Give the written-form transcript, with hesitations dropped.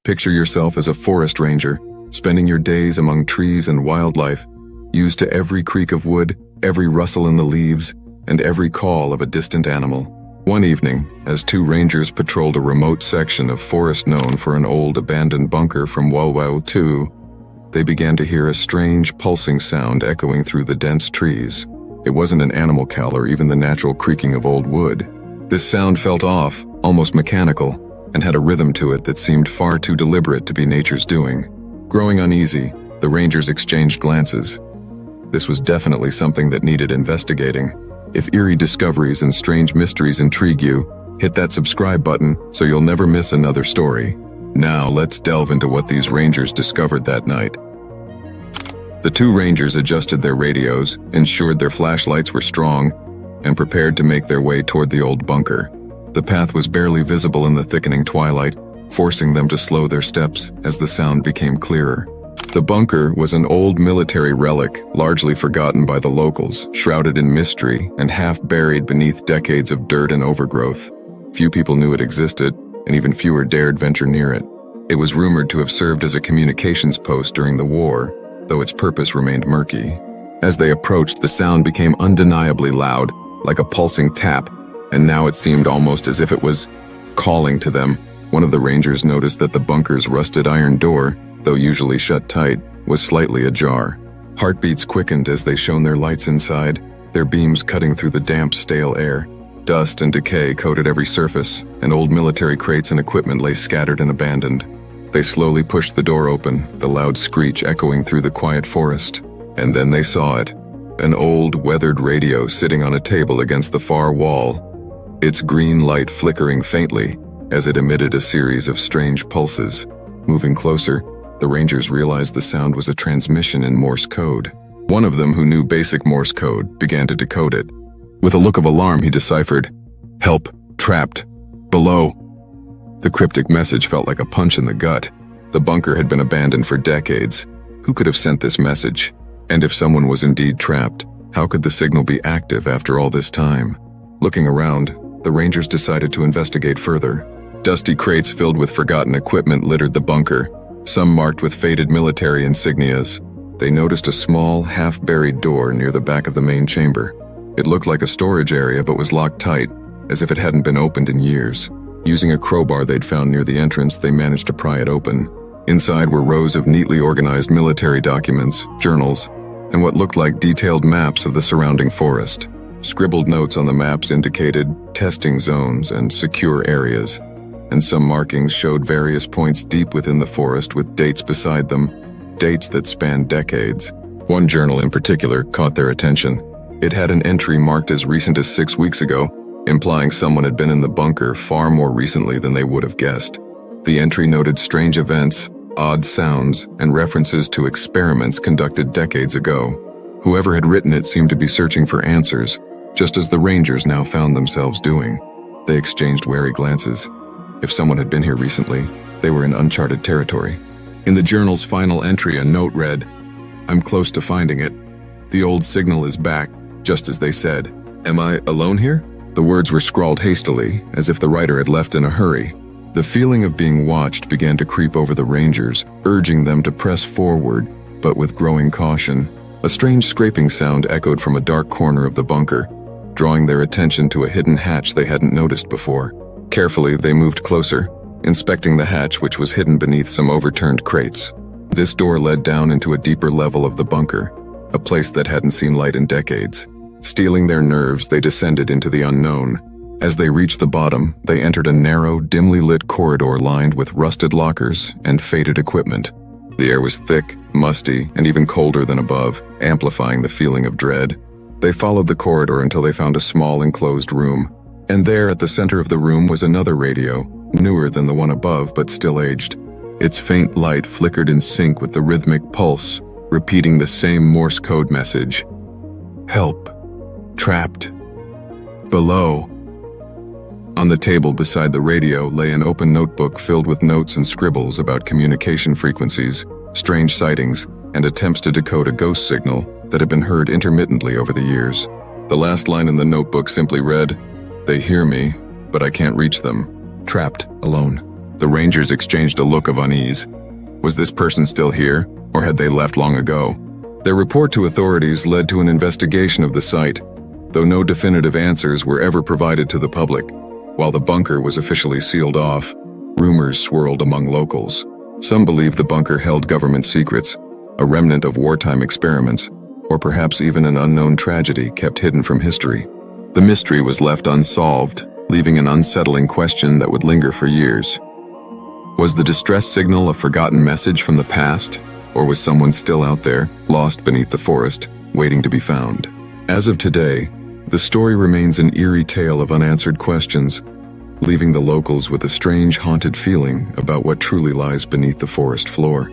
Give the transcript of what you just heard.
Picture yourself as a forest ranger, spending your days among trees and wildlife, used to every creak of wood, every rustle in the leaves, and every call of a distant animal. One evening, as two rangers patrolled a remote section of forest known for an old abandoned bunker from Wwii, they began to hear a strange pulsing sound echoing through the dense trees. It wasn't an animal call or even the natural creaking of old wood. This sound felt off, almost mechanical, and had a rhythm to it that seemed far too deliberate to be nature's doing. Growing uneasy, the rangers exchanged glances. This was definitely something that needed investigating. If eerie discoveries and strange mysteries intrigue you, hit that subscribe button so you'll never miss another story. Now let's delve into what these rangers discovered that night. The two rangers adjusted their radios, ensured their flashlights were strong, and prepared to make their way toward the old bunker. The path was barely visible in the thickening twilight, forcing them to slow their steps as the sound became clearer. The bunker was an old military relic, largely forgotten by the locals, shrouded in mystery and half buried beneath decades of dirt and overgrowth. Few people knew it existed, and even fewer dared venture near it. It was rumored to have served as a communications post during the war, though its purpose remained murky. As they approached, the sound became undeniably loud, like a pulsing tap, and now it seemed almost as if it was calling to them. One of the rangers noticed that the bunker's rusted iron door, though usually shut tight, was slightly ajar. Heartbeats quickened as they shone their lights inside, their beams cutting through the damp, stale air. Dust and decay coated every surface, and old military crates and equipment lay scattered and abandoned. They slowly pushed the door open, the loud screech echoing through the quiet forest. And then they saw it. An old, weathered radio sitting on a table against the far wall, its green light flickering faintly as it emitted a series of strange pulses. Moving closer, the rangers realized the sound was a transmission in Morse code. One of them, who knew basic Morse code, began to decode it. With a look of alarm, he deciphered, "Help, trapped, below." The cryptic message felt like a punch in the gut. The bunker had been abandoned for decades. Who could have sent this message? And if someone was indeed trapped, how could the signal be active after all this time? Looking around, the rangers decided to investigate further. Dusty crates filled with forgotten equipment littered the bunker, some marked with faded military insignias. They noticed a small, half-buried door near the back of the main chamber. It looked like a storage area but was locked tight, as if it hadn't been opened in years. Using a crowbar they'd found near the entrance, they managed to pry it open. Inside were rows of neatly organized military documents, journals, and what looked like detailed maps of the surrounding forest. Scribbled notes on the maps indicated testing zones and secure areas, and some markings showed various points deep within the forest with dates beside them, dates that spanned decades. One journal in particular caught their attention. It had an entry marked as recent as 6 weeks ago, implying someone had been in the bunker far more recently than they would have guessed. The entry noted strange events, odd sounds, and references to experiments conducted decades ago. Whoever had written it seemed to be searching for answers, just as the rangers now found themselves doing. They exchanged wary glances. If someone had been here recently, they were in uncharted territory. In the journal's final entry, a note read, "I'm close to finding it. The old signal is back, just as they said. Am I alone here?" The words were scrawled hastily, as if the writer had left in a hurry. The feeling of being watched began to creep over the rangers, urging them to press forward, but with growing caution. A strange scraping sound echoed from a dark corner of the bunker, drawing their attention to a hidden hatch they hadn't noticed before. Carefully, they moved closer, inspecting the hatch, which was hidden beneath some overturned crates. This door led down into a deeper level of the bunker, a place that hadn't seen light in decades. Steeling their nerves, they descended into the unknown. As they reached the bottom, they entered a narrow, dimly lit corridor lined with rusted lockers and faded equipment. The air was thick, musty, and even colder than above, amplifying the feeling of dread. They followed the corridor until they found a small enclosed room. And there, at the center of the room, was another radio, newer than the one above but still aged. Its faint light flickered in sync with the rhythmic pulse, repeating the same Morse code message. "Help. Trapped. Below." On the table beside the radio lay an open notebook filled with notes and scribbles about communication frequencies, strange sightings, and attempts to decode a ghost signal that had been heard intermittently over the years. The last line in the notebook simply read, "They hear me, but I can't reach them. Trapped, alone." The rangers exchanged a look of unease. Was this person still here, or had they left long ago? Their report to authorities led to an investigation of the site, though no definitive answers were ever provided to the public. While the bunker was officially sealed off, rumors swirled among locals. Some believed the bunker held government secrets, a remnant of wartime experiments, or perhaps even an unknown tragedy kept hidden from history. The mystery was left unsolved, leaving an unsettling question that would linger for years. Was the distress signal a forgotten message from the past, or was someone still out there, lost beneath the forest, waiting to be found? As of today, the story remains an eerie tale of unanswered questions, leaving the locals with a strange, haunted feeling about what truly lies beneath the forest floor.